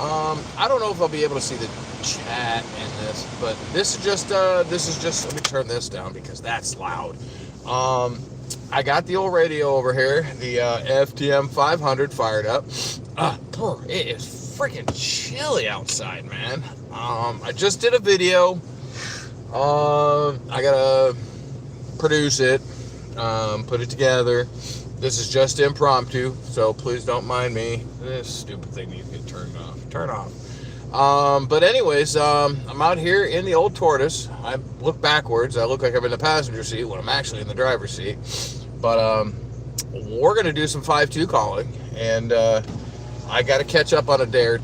I don't know if I'll be able to see the chat in this, but this is just let me turn this down because that's loud. I got the old radio over here, the FTM 500 fired up. It is freaking chilly outside, man. I just did a video. I gotta produce it, put it together. This is just impromptu, so please don't mind me. This stupid thing needs to get turned off. Turn off. But anyways, I'm out here in the old Tortoise. I look backwards. I look like I'm in the passenger seat when I'm actually in the driver's seat. But we're going to do some 5-2 calling, and I got to catch up on a day or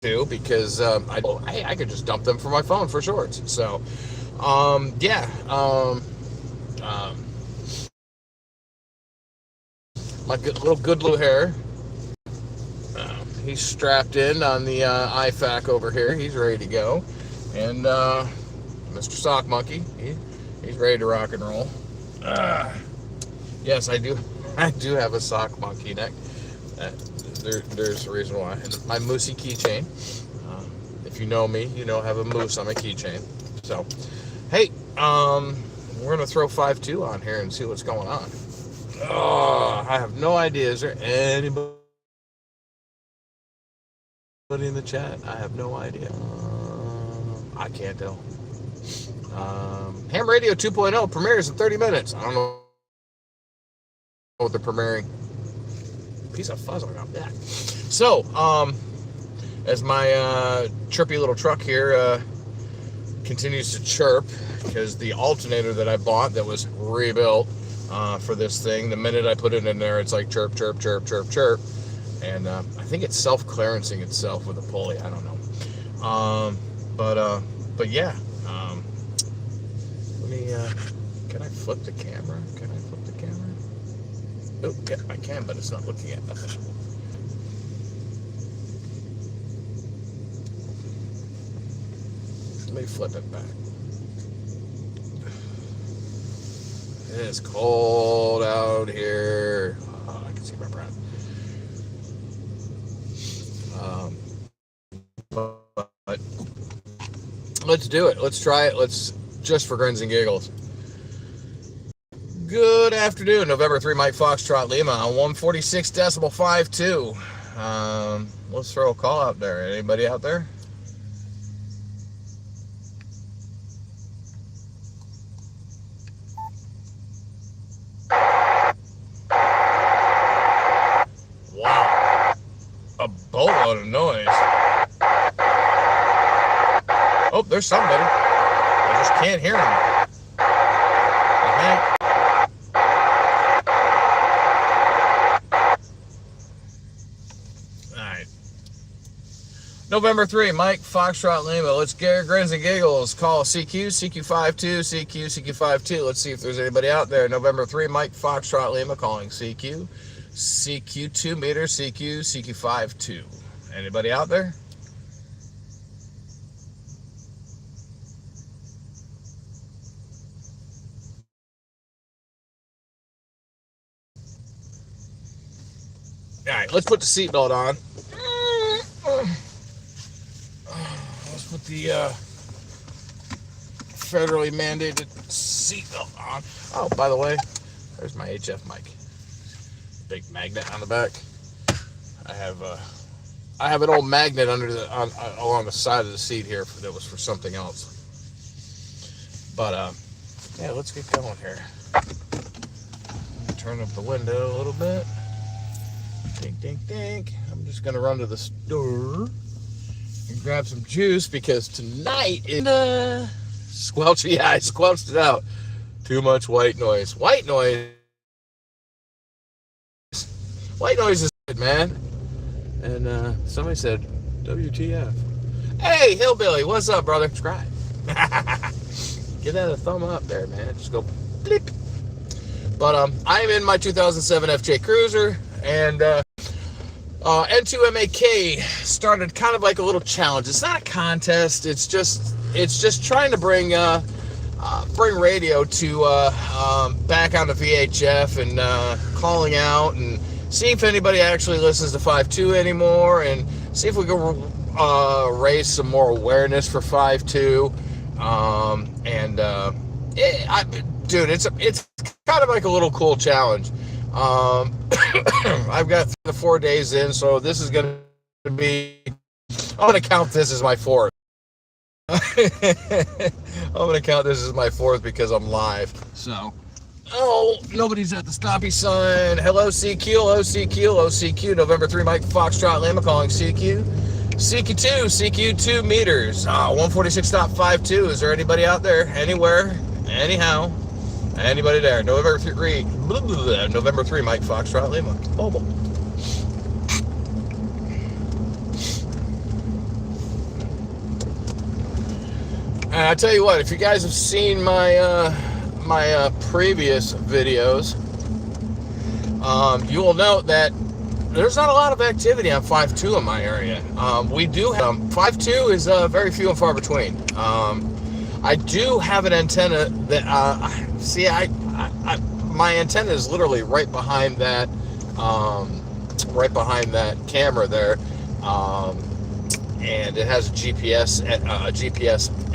two because I could just dump them from my phone for shorts. So, yeah. My good little hair. He's strapped in on the IFAC over here. He's ready to go. And Mr. Sock Monkey, he's ready to rock and roll. Yes, I do have a Sock Monkey neck. There's a reason why. And my Moosey keychain. If you know me, you know I have a moose on my keychain. So, hey, we're going to throw 5-2 on here and see what's going on. I have no idea. Is there anybody in the chat? I have no idea. I can't tell. Ham Radio 2.0 premieres in 30 minutes. I don't know what they're premiering. Piece of fuzz on that. So, as my chirpy little truck here continues to chirp, because the alternator that I bought that was rebuilt for this thing, the minute I put it in there, it's like chirp, chirp, chirp, chirp, chirp. And I think it's self-clearancing itself with a pulley. I don't know. But yeah. Let me, can I flip the camera? Oh, yeah, I can, but it's not looking at nothing. Let me flip it back. It is cold out here. Oh, I can see my breath. But let's do it. Let's try it. Let's just for grins and giggles. Good afternoon, November 3, Mike Foxtrot Lima on 146 decibel 5-2. Let's throw a call out there. Anybody out there? Wow. A boatload of noise. Oh, there's somebody. I just can't hear him. I think. November 3, Mike Foxtrot Lima. Let's get grins and giggles. Call CQ, CQ52, CQ, CQ52. Let's see if there's anybody out there. November 3, Mike Foxtrot Lima calling CQ, CQ2 meter, CQ, CQ52. Anybody out there? All right, let's put the seatbelt on. Let's put the federally mandated seatbelt on. Oh, by the way, there's my HF mic. Big magnet on the back. I have an old magnet under along the side of the seat here that was for something else. But yeah, let's get going here. Turn up the window a little bit. Dink, dink, dink. I'm just gonna run to the store and grab some juice because tonight is squelch. Yeah, I squelched it out. Too much white noise. White noise is good, man. And somebody said, WTF. Hey, Hillbilly, what's up, brother? Subscribe. Give that a thumb up there, man. Just go blip. But I'm in my 2007 FJ Cruiser, and N2MAK started kind of like a little challenge. It's not a contest. It's just trying to bring radio to back on the VHF and calling out and see if anybody actually listens to 5.2 anymore, and see if we can raise some more awareness for 5.2. Dude, it's kind of like a little cool challenge. I've got 3 to 4 days in, so this is going to be, I'm going to count this as my 4th. I'm going to count this as my 4th because I'm live. So, oh, nobody's at the stoppy sign. Hello, CQ, hello, CQ, hello, CQ. November 3, Mike Foxtrot Lima calling CQ. CQ 2 meters. 146.52. Is there anybody out there? Anywhere? Anyhow? Anybody there? November 3, Mike Foxtrot Lima. Mobile. And I tell you what, if you guys have seen my previous videos, you will note that there's not a lot of activity on 5.2 in my area. We do have 5.2 is very few and far between. I do have an antenna that my antenna is literally right behind that camera there, and it has a GPS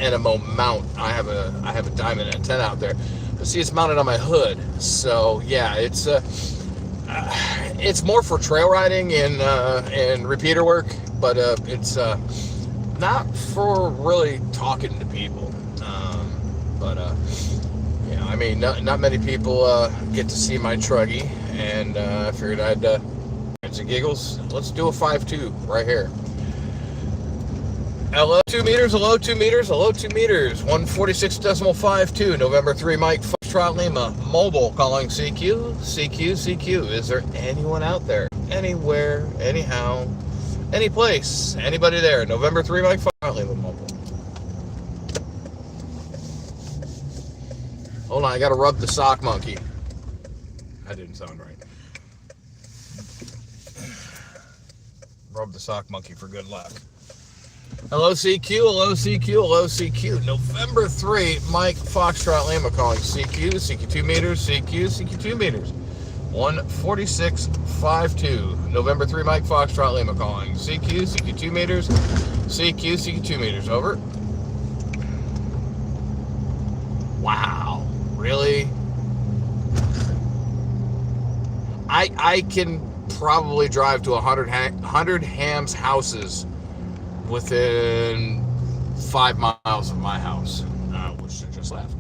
NMO mount. I have a diamond antenna out there, but see, it's mounted on my hood. So yeah, it's more for trail riding and repeater work, but it's not for really talking to people. Yeah, I mean, not many people get to see my truggy, and I figured I'd giggles. Let's do a 5.2 right here. Hello 2 meters, hello 2 meters, hello 2 meters. 146.52. November 3, Mike Foxtrot Lima. Mobile calling CQ. CQ. Is there anyone out there? Anywhere, anyhow, any place, anybody there? November 3, Mike Foxtrot Lima. Mobile. Hold on, I gotta rub the sock monkey. That didn't sound right. Rub the sock monkey for good luck. Hello CQ, hello CQ, hello CQ. November 3, Mike Foxtrot Lima calling CQ. CQ 2 meters, CQ 2 meters. 146.52. November 3, Mike Foxtrot Lima calling CQ 2 meters. CQ 2 meters. Over. Wow. Really? I can probably drive to 100 Hams houses within 5 miles of my house, which I just left.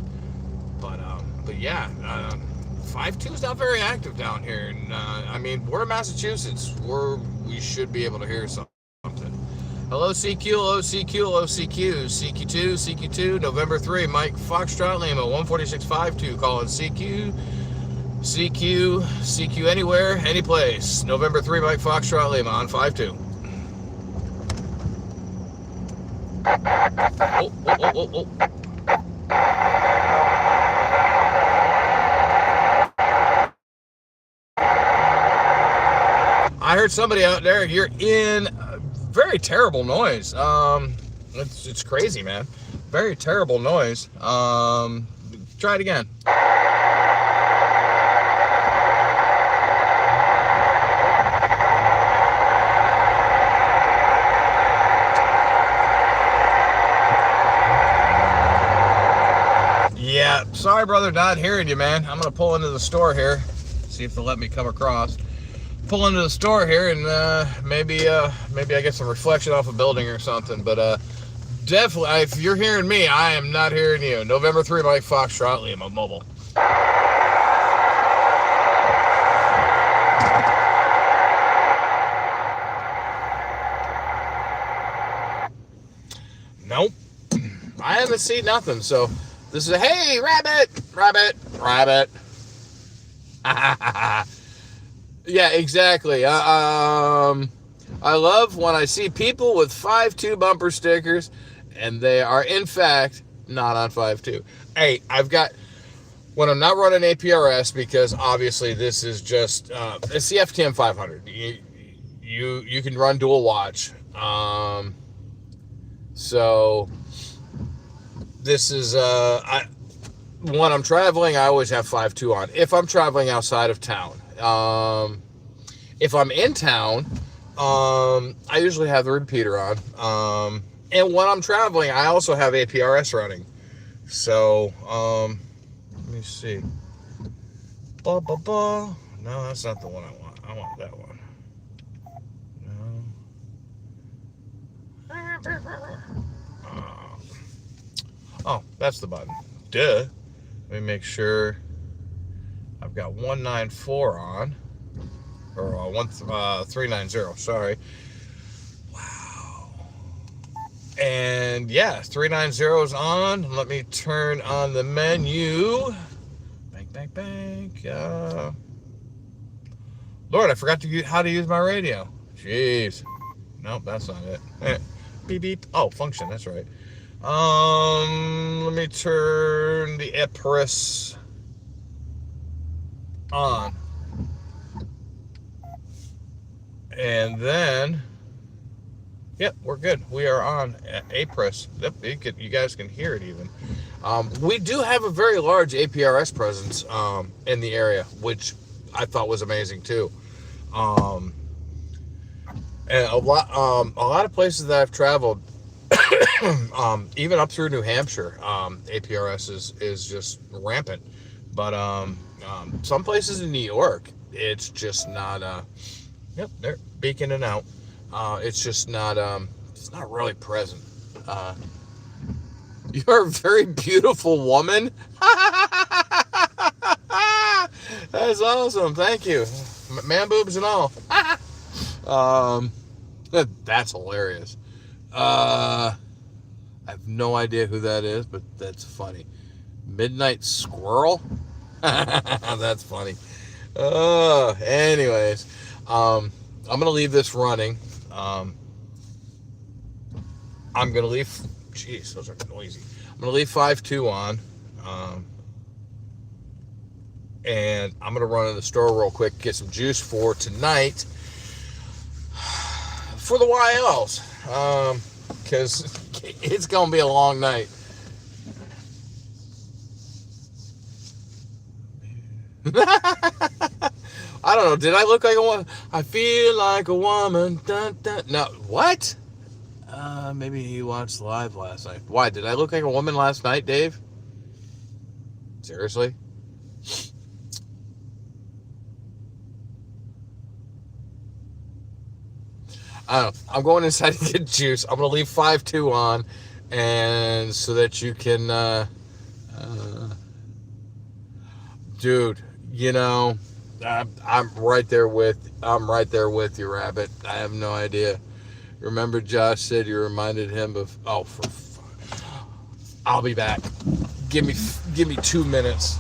But yeah, 5.2 is not very active down here, and I mean, we're in Massachusetts. We should be able to hear something. Hello CQ, hello CQ, hello CQ. CQ2. November 3, Mike Foxtrot Lima. 146.52 calling CQ. CQ anywhere, any place. November 3, Mike Foxtrot Lima on 5.2. Oh. I heard somebody out there. You're in very terrible noise. It's crazy, man. Very terrible noise. Try it again. Yeah, sorry, brother, not hearing you, man. I'm gonna pull into the store here, see if they'll let me come across. Pull into the store here, and maybe I get some reflection off a building or something. But definitely, if you're hearing me, I am not hearing you. November 3, Mike Foxtrot Lima. Mobile. Nope, I haven't seen nothing. So this is a hey rabbit. Yeah, exactly. I love when I see people with 5.2 bumper stickers, and they are in fact not on 5.2. Hey, when I'm not running APRS, because obviously this is just it's the FTM 500. You can run dual watch. So this is when I'm traveling, I always have 5.2 on. If I'm traveling outside of town, If I'm in town, I usually have the repeater on. And when I'm traveling, I also have APRS running. So, let me see. Blah, blah, blah. No, that's not the one I want. I want that one. No. Oh, that's the button. Duh. Let me make sure I've got 194 on. Or 390, sorry. Wow. And yeah, 390 is on. Let me turn on the menu. Bank, bank, bank. Lord, I forgot how to use my radio. Jeez. Nope, that's not it. Beep, beep. Oh, function, that's right. Let me turn the APRS on. And then, yep, we're good. We are on APRS. Yep, you guys can hear it even. We do have a very large APRS presence in the area, which I thought was amazing too. And a lot of places that I've traveled, even up through New Hampshire, APRS is just rampant. But some places in New York, it's just not. Yep, they're beaconing out. It's just not. It's not really present. You're a very beautiful woman. That's awesome. Thank you. Man boobs and all. That's hilarious. I have no idea who that is, but that's funny. Midnight Squirrel? That's funny. Anyways, I'm going to leave this running. I'm going to leave... Jeez, those are noisy. I'm going to leave 5.2 on. And I'm going to run in the store real quick, get some juice for tonight. For the YLs. Because it's going to be a long night. I don't know. Did I look like a woman? I feel like a woman. Dun, dun. No, what? Maybe he watched live last night. Why? Did I look like a woman last night, Dave? Seriously? I don't know. I'm going inside to get juice. I'm going to leave 5.2 on, and so that you can, dude, you know, I'm right there with you, Rabbit. I have no idea. Remember, Josh said you reminded him of. Oh, I'll be back. Give me 2 minutes.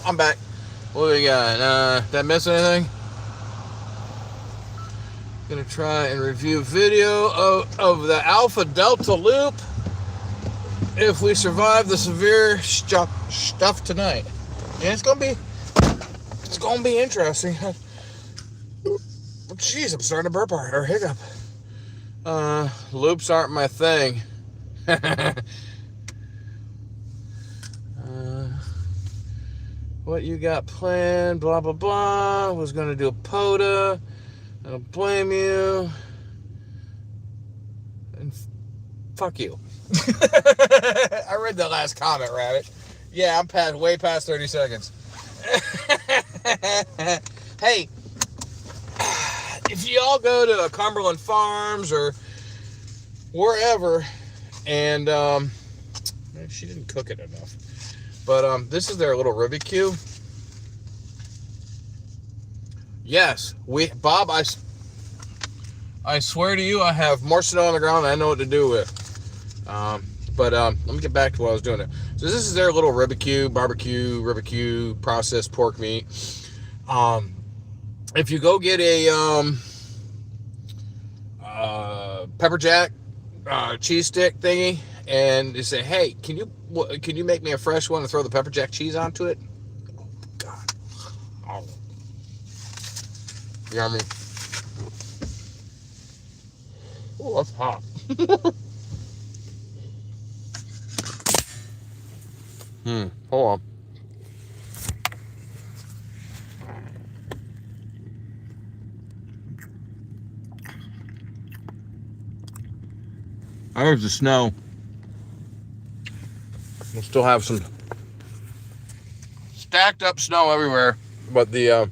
I'm back. What do we got? Did I miss anything? Gonna try and review video of the Alpha Delta loop if we survive the severe stuff tonight. Yeah, it's gonna be interesting. Jeez, I'm starting to burp or hiccup. Loops aren't my thing. What you got planned? Blah blah blah. Was gonna do a POTA. I don't blame you. And fuck you. I read the last comment, Rabbit. Yeah, I'm way past 30 seconds. Hey, if y'all go to Cumberland Farms or wherever, and she didn't cook it enough, but this is their little Rubik's. Yes, Bob, I swear to you, I have more snow on the ground than I know what to do with. But let me get back to what I was doing. So this is their little barbecue, processed pork meat. If you go get a pepper jack cheese stick thingy, and you say, hey, can you make me a fresh one and throw the pepper jack cheese onto it? Oh God. Oh. Yummy. Oh, that's hot. Hold on. There's the snow. We'll still have some stacked up snow everywhere, but the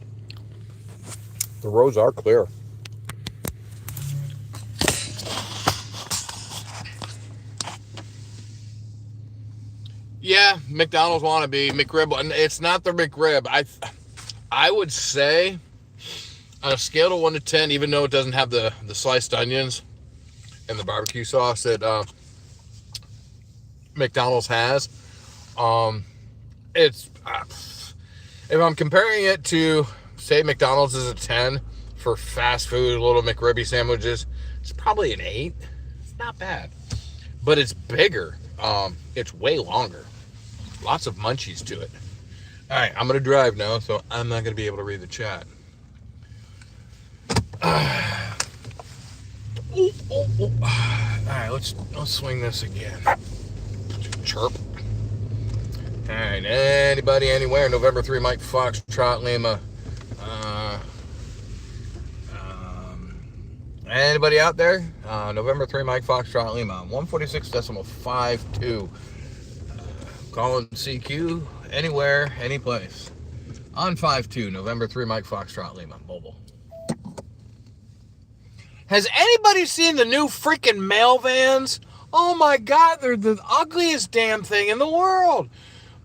roads are clear. Yeah, McDonald's wannabe McRib. It's not the McRib. I would say on a scale of 1 to 10, even though it doesn't have the sliced onions and the barbecue sauce that McDonald's has, it's if I'm comparing it to, say, McDonald's is a 10 for fast food, little McRibby sandwiches, it's probably an 8. It's not bad, but it's bigger. It's way longer. Lots of munchies to it. All right, I'm gonna drive now, so I'm not gonna be able to read the chat. All right, let's swing this again. Chirp. All right, anybody, anywhere, November 3, Mike Foxtrot Lima. Anybody out there? November 3, Mike Foxtrot Lima. 146.52. Calling CQ anywhere, any place. On 5-2, November 3, Mike Foxtrot Lima. Mobile. Has anybody seen the new freaking mail vans? Oh my God, they're the ugliest damn thing in the world.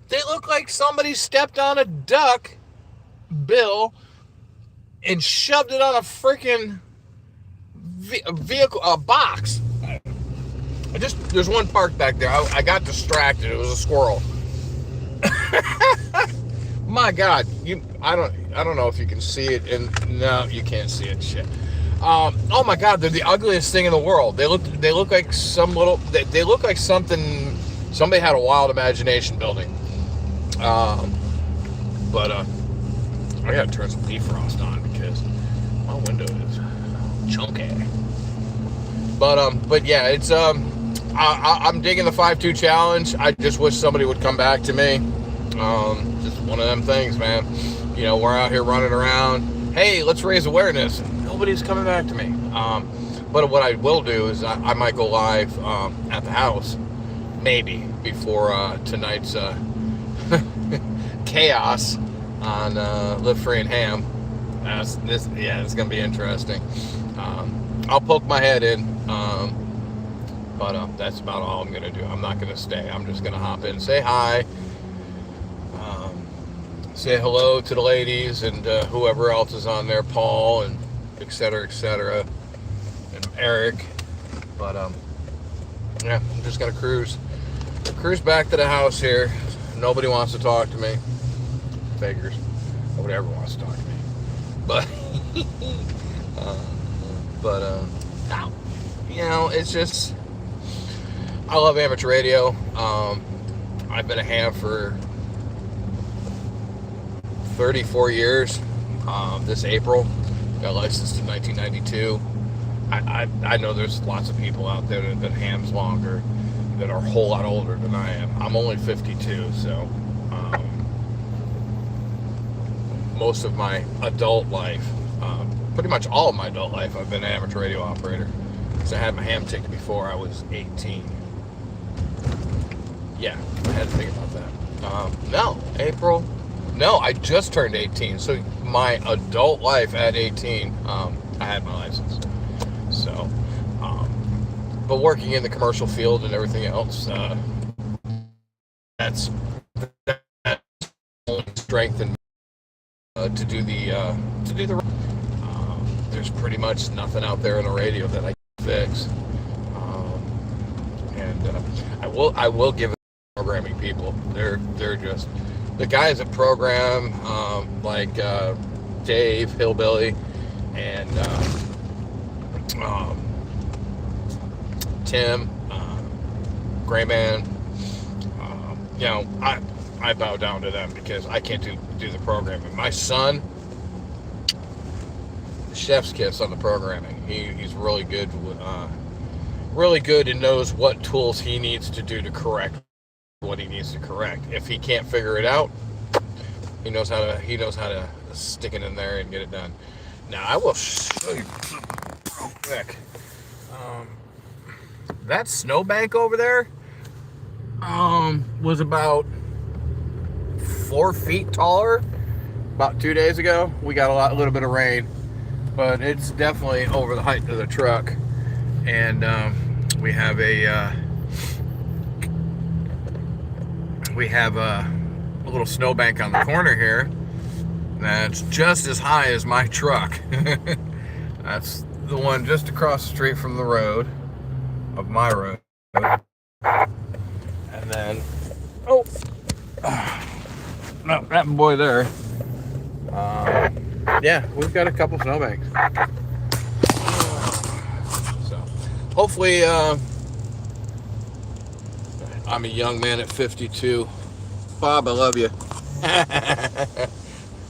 They look like somebody stepped on a duck bill and shoved it on a freaking vehicle, box. There's one parked back there. I got distracted. It was a squirrel. My God, I don't know if you can see it, and no, you can't see it. Shit. Oh my God, they're the ugliest thing in the world. They look like they look like something somebody had a wild imagination building. But I gotta turn some defrost on because my window is chunky. But yeah, it's I'm digging the 5-2 challenge. I just wish somebody would come back to me. Just one of them things, man. You know, we're out here running around. Hey, let's raise awareness. Nobody's coming back to me. But what I will do is I might go live at the house, maybe before tonight's chaos on Live Free and Ham. It's gonna be interesting. I'll poke my head in, but that's about all I'm gonna do. I'm not gonna stay. I'm just gonna hop in, say hi, say hello to the ladies and whoever else is on there, Paul and et cetera, and Eric. But yeah, I'm just gonna cruise back to the house here. Nobody wants to talk to me. figures. Nobody ever wants to talk to me. But, you know, it's just, I love amateur radio. I've been a ham for 34 years. This April, got licensed in 1992. I know there's lots of people out there that have been hams longer, that are a whole lot older than I am. I'm only 52, so most of my adult life, pretty much all of my adult life, I've been an amateur radio operator. So I had my ham ticket before I was 18. Yeah, I had to think about that. No, I just turned 18. So my adult life at 18, I had my license. So, but working in the commercial field and everything else, that's only strengthened to do the there's pretty much nothing out there in the radio that I can fix, and I will give it to programming people. They're just the guys that program, like Dave Hillbilly and Tim Grayman. You know, I bow down to them because I can't do the programming. My son, chef's kiss on the programming. He's really good and knows what tools he needs to do to correct what he needs to correct. If he can't figure it out, he knows how to stick it in there and get it done. Now I will show you real quick. That snowbank over there was about 4 feet taller about 2 days ago. We got a little bit of rain, but it's definitely over the height of the truck. And we have a little snowbank on the corner here that's just as high as my truck. That's the one just across the street from the road of my road. And then, no, that boy there. Yeah, we've got a couple snowbanks. So, hopefully, I'm a young man at 52. Bob, I love you.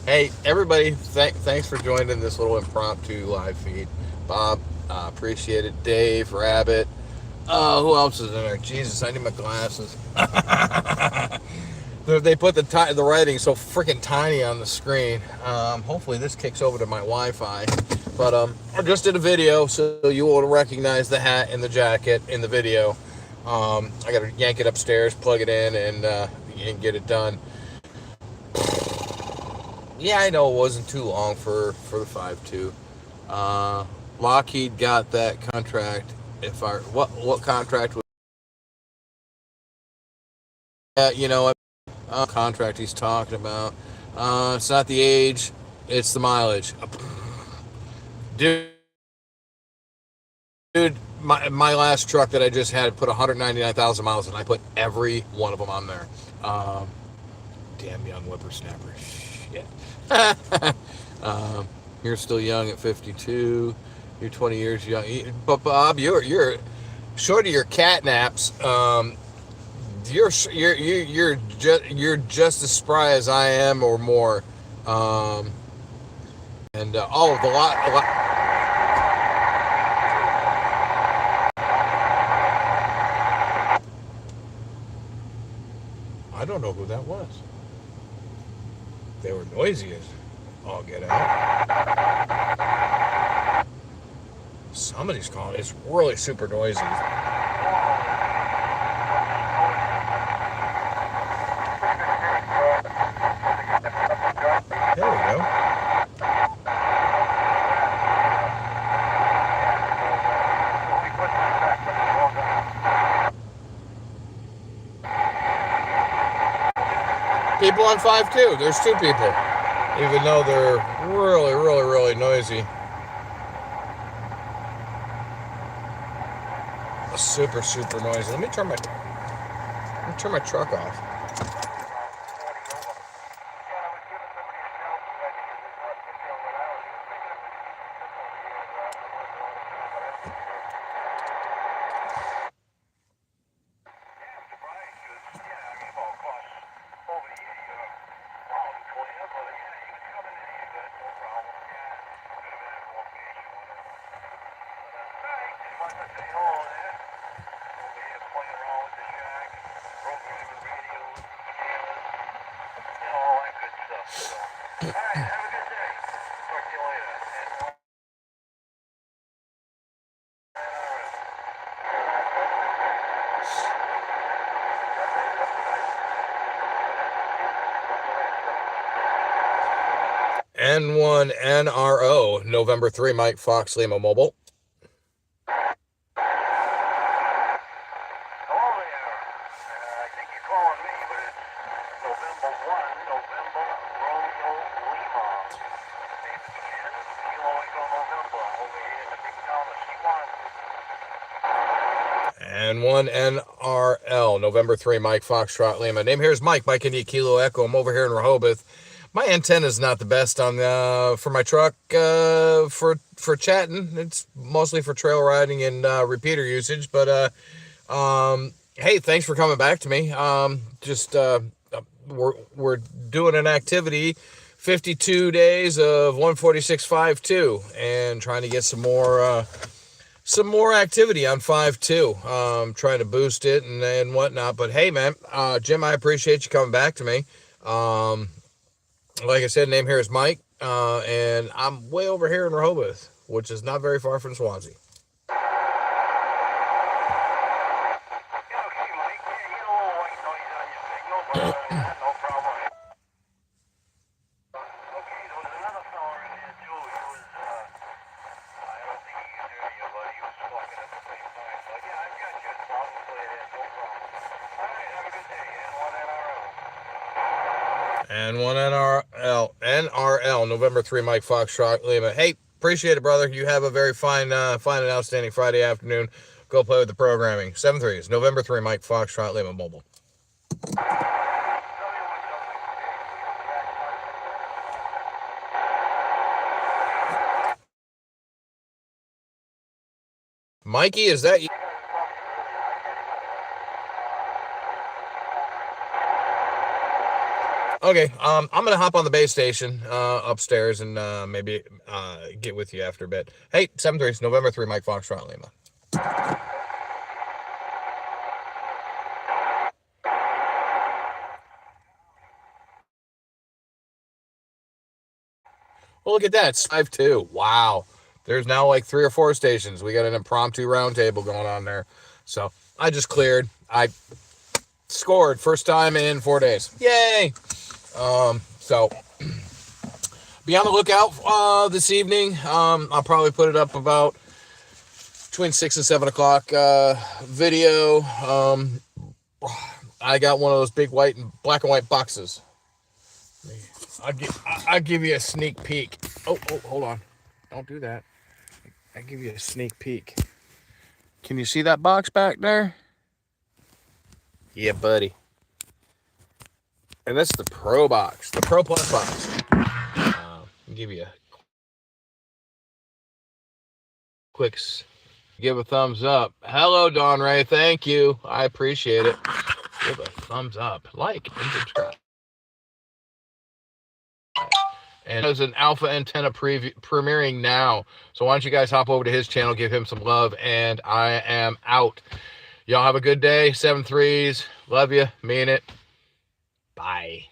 Hey, everybody, thanks for joining this little impromptu live feed. Bob, appreciate it. Dave, Rabbit. Who else is in there? Jesus, I need my glasses. They put the writing so freaking tiny on the screen. Hopefully this kicks over to my Wi-Fi. But I just did a video, so you will recognize the hat and the jacket in the video. I got to yank it upstairs, plug it in, and get it done. Yeah, I know it wasn't too long for the 5.2. Lockheed got that contract. What contract was? You know what contract he's talking about? It's not the age, it's the mileage. Dude, my last truck that I just had put 199,000 miles, and I put every one of them on there. Damn young whippersnapper. Shit. You're still young at 52. You're 20 years young. But Bob, you're short of your cat naps. You're just as spry as I am, or more. The lot. I don't know who that was. They were noisy as all get out. Somebody's calling. It's really super noisy. There we go. People on 5.2. There's 2 people. Even though they're really, really, really noisy. Super, super noisy. Let me turn my truck off. N1 NRO, November 3, Mike Fox, Lima Mobile. And one NRL, November 3, Mike Foxtrot Lima. Name here is Mike, Mike India Kilo Echo. I'm over here in Rehoboth. My antenna is not the best on for my truck for chatting. It's mostly for trail riding and repeater usage. But hey, thanks for coming back to me. We're doing an activity, 52 days of 146.52, and trying to get some more activity on 5.2, trying to boost it and whatnot. But hey, man, Jim, I appreciate you coming back to me. Like I said, name here is Mike, and I'm way over here in Rehoboth, which is not very far from Swansea. And one NRL, November 3, Mike Foxtrot Lima. Hey, appreciate it, brother. You have a very fine and outstanding Friday afternoon. Go play with the programming. 7-3 November 3, Mike Foxtrot Lima Mobile. Mikey, is that you? Okay, I'm gonna hop on the base station upstairs and maybe get with you after a bit. Hey, 7-3 November 3, Mike Foxtrot Lima. Well, look at that, it's 5-2. Wow, there's now like 3 or 4 stations. We got an impromptu roundtable going on there. So I just cleared. I scored first time in 4 days. Yay! So be on the lookout this evening. I'll probably put it up about between 6 and 7 o'clock video. I got one of those big black and white boxes. I'll give you a sneak peek. Oh, hold on. Don't do that. I'll give you a sneak peek. Can you see that box back there? Yeah, buddy. And that's the Pro box, the Pro Plus box. I'll give you a quick, give a thumbs up. Hello, Don Ray. Thank you. I appreciate it. Give a thumbs up, like, and subscribe. And there's an alpha antenna premiering now. So why don't you guys hop over to his channel, give him some love, and I am out. Y'all have a good day. 7-3s. Love you. Mean it. Bye.